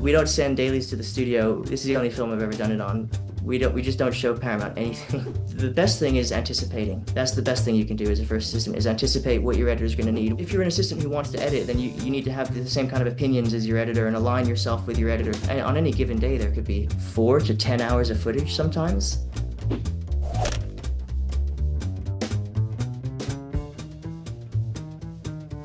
We don't send dailies to the studio. This is the only film I've ever done it on. We just don't show Paramount anything. The best thing is anticipating. That's the best thing you can do as a first assistant is anticipate what your editor is going to need. If you're an assistant who wants to edit, then you need to have the same kind of opinions as your editor and align yourself with your editor. And on any given day, there could be 4 to 10 hours of footage sometimes.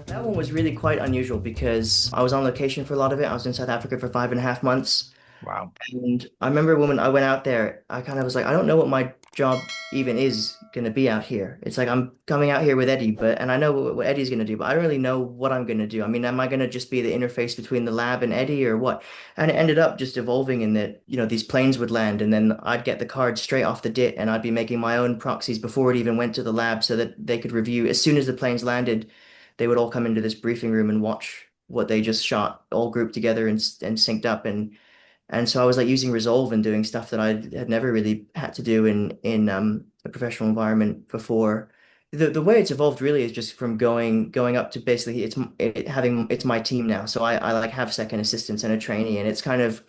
That one was really quite unusual because I was on location for a lot of it. I was in South Africa for 5.5 months. Wow. And I remember when I went out there, I kind of was like, I don't know what my job even is going to be out here. It's like I'm coming out here with Eddie, and I know what Eddie's going to do, but I don't really know what I'm going to do. I mean, am I going to just be the interface between the lab and Eddie or what? And it ended up just evolving in that, these planes would land and then I'd get the card straight off the DIT and I'd be making my own proxies before it even went to the lab so that they could review. As soon as the planes landed, they would all come into this briefing room and watch what they just shot, all grouped together and synced up. And so I was like using Resolve and doing stuff that I had never really had to do in a professional environment before. The way it's evolved really is just from going up to basically it's my team now. So I like have second assistants and a trainee, and it's kind of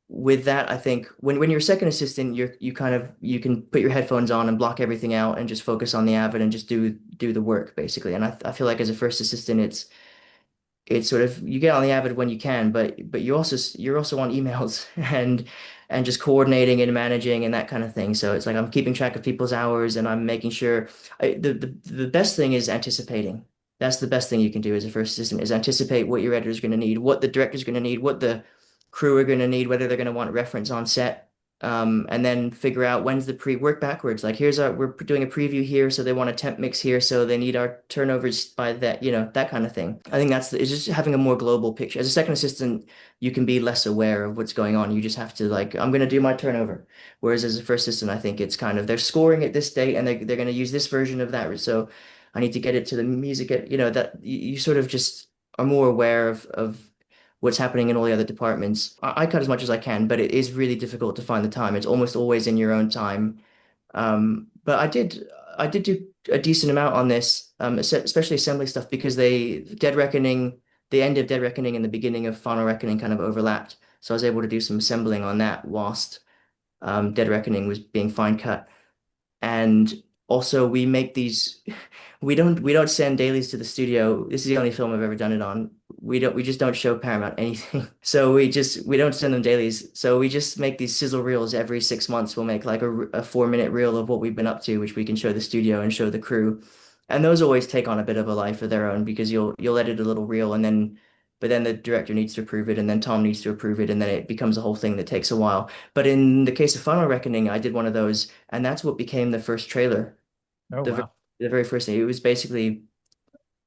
with that, I think when you're a second assistant, you can put your headphones on and block everything out and just focus on the Avid and just do the work basically. And I feel like as a first assistant, it's sort of you get on the Avid when you can, but you're also on emails and just coordinating and managing and that kind of thing. So it's like I'm keeping track of people's hours and I'm making sure the best thing is anticipating. That's the best thing you can do as a first assistant is anticipate what your editor's going to need, what the director's going to need, what the crew are going to need, whether they're going to want reference on set. And then figure out when's the work backwards. Like we're doing a preview here, so they want a temp mix here, so they need our turnovers by that, that kind of thing. I think it's just having a more global picture. As a second assistant, you can be less aware of what's going on. You just have to like, I'm going to do my turnover. Whereas as a first assistant, I think it's kind of they're scoring at this date and they're going to use this version of that. So I need to get it to the music, that you sort of just are more aware of what's happening in all the other departments. I cut as much as I can, but it is really difficult to find the time. It's almost always in your own time. But I did do a decent amount on this, especially assembly stuff, because the end of Dead Reckoning and the beginning of Final Reckoning kind of overlapped. So I was able to do some assembling on that whilst Dead Reckoning was being fine cut. And also we make these we don't send dailies to the studio. This is the only film I've ever done it on. We just don't show Paramount anything. So we don't send them dailies. So we just make these sizzle reels every 6 months. We'll make like a 4 minute reel of what we've been up to, which we can show the studio and show the crew. And those always take on a bit of a life of their own because you'll edit a little reel and then but then the director needs to approve it and then Tom needs to approve it and then it becomes a whole thing that takes a while. But in the case of Final Reckoning, I did one of those and that's what became the first trailer. Oh, The ver- wow. the very first thing. It was basically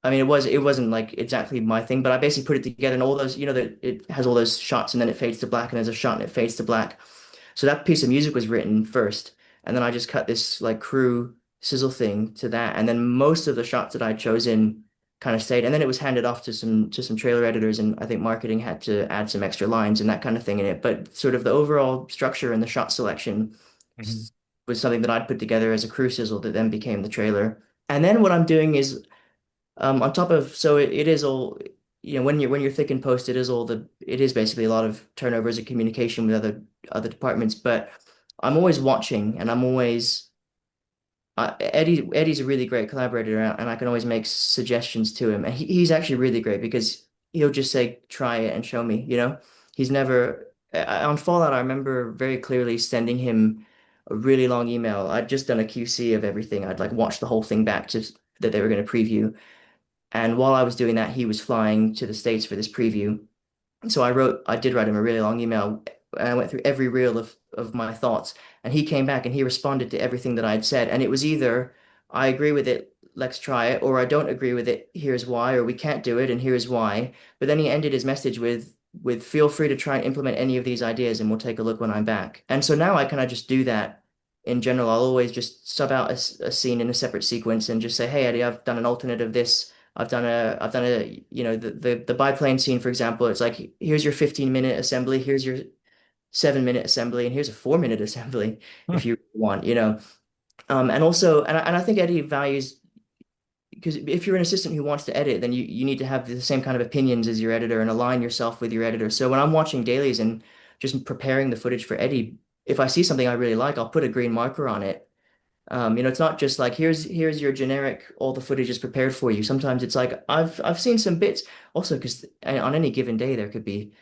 I mean, it wasn't like exactly my thing, but I basically put it together and all those, that it has all those shots and then it fades to black and there's a shot and it fades to black. So that piece of music was written first, and then I just cut this like crew sizzle thing to that, and then most of the shots that I'd chosen kind of stayed, and then it was handed off to some trailer editors, and I think marketing had to add some extra lines and that kind of thing in it. But sort of the overall structure and the shot selection Mhm. was something that I'd put together as a crew sizzle that then became the trailer. And then what I'm doing is on top of so it is all when you're thick and post it is basically a lot of turnovers and communication with other departments, but I'm always watching and I'm always Eddie's a really great collaborator and I can always make suggestions to him and he's actually really great because he'll just say try it and show me, he's never on Fallout I remember very clearly sending him a really long email. I'd just done a QC of everything. I'd like watched the whole thing back to that they were going to preview. And while I was doing that, he was flying to the States for this preview. So I did write him a really long email and I went through every reel of my thoughts. And he came back and he responded to everything that I had said. And it was either I agree with it, let's try it, or I don't agree with it, here's why, or we can't do it and here's why. But then he ended his message with feel free to try and implement any of these ideas and we'll take a look when I'm back. And so now I kind of just do that in general. I'll always just sub out a scene in a separate sequence and just say, hey, Eddie, I've done an alternate of this. I've done a, the biplane scene, for example. It's like, here's your 15-minute assembly, here's your 7 minute assembly, and here's a 4 minute assembly Hmm. if you want. And also, and I think Eddie values because if you're an assistant who wants to edit, then you need to have the same kind of opinions as your editor and align yourself with your editor. So when I'm watching dailies and just preparing the footage for Eddie, if I see something I really like, I'll put a green marker on it. It's not just like here's your generic, all the footage is prepared for you. Sometimes it's like I've seen some bits also because on any given day there could be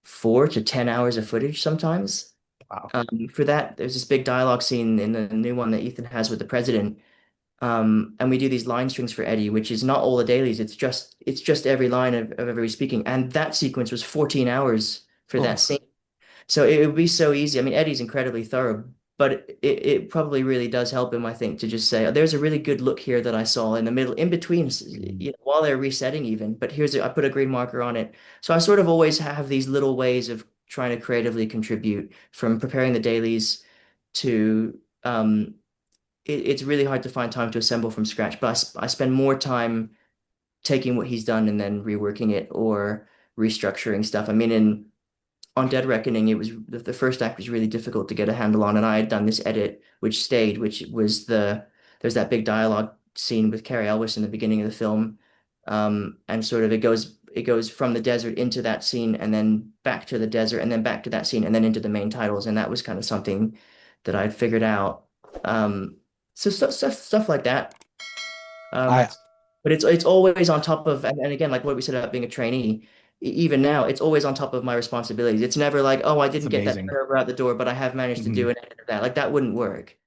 4 to 10 hours of footage sometimes. Wow. For that, there's this big dialogue scene in the new one that Ethan has with the president. And we do these line strings for Eddie, which is not all the dailies. It's just every line of every speaking. And that sequence was 14 hours for that Oh, scene. So it would be so easy. I mean, Eddie's incredibly thorough, but it probably really does help him, I think, to just say, "Oh, there's a really good look here that I saw in the middle, in between, mm, while they're resetting even. But I put a green marker on it. So I sort of always have these little ways of trying to creatively contribute from preparing the dailies to it's really hard to find time to assemble from scratch, but I spend more time taking what he's done and then reworking it or restructuring stuff. I mean, on Dead Reckoning, it was the first act was really difficult to get a handle on, and I had done this edit which stayed, which was there's that big dialogue scene with Carrie Elwes in the beginning of the film, and sort of it goes from the desert into that scene, and then back to the desert, and then back to that scene, and then into the main titles, and that was kind of something that I'd figured out. So stuff like that. I Um, but it's always on top of, and again, like what we said about being a trainee, even now, it's always on top of my responsibilities. It's never like, oh, I It's didn't get that amazing. turnover out the door, but I have managed to do Mhm. an edit of that. Like that wouldn't work.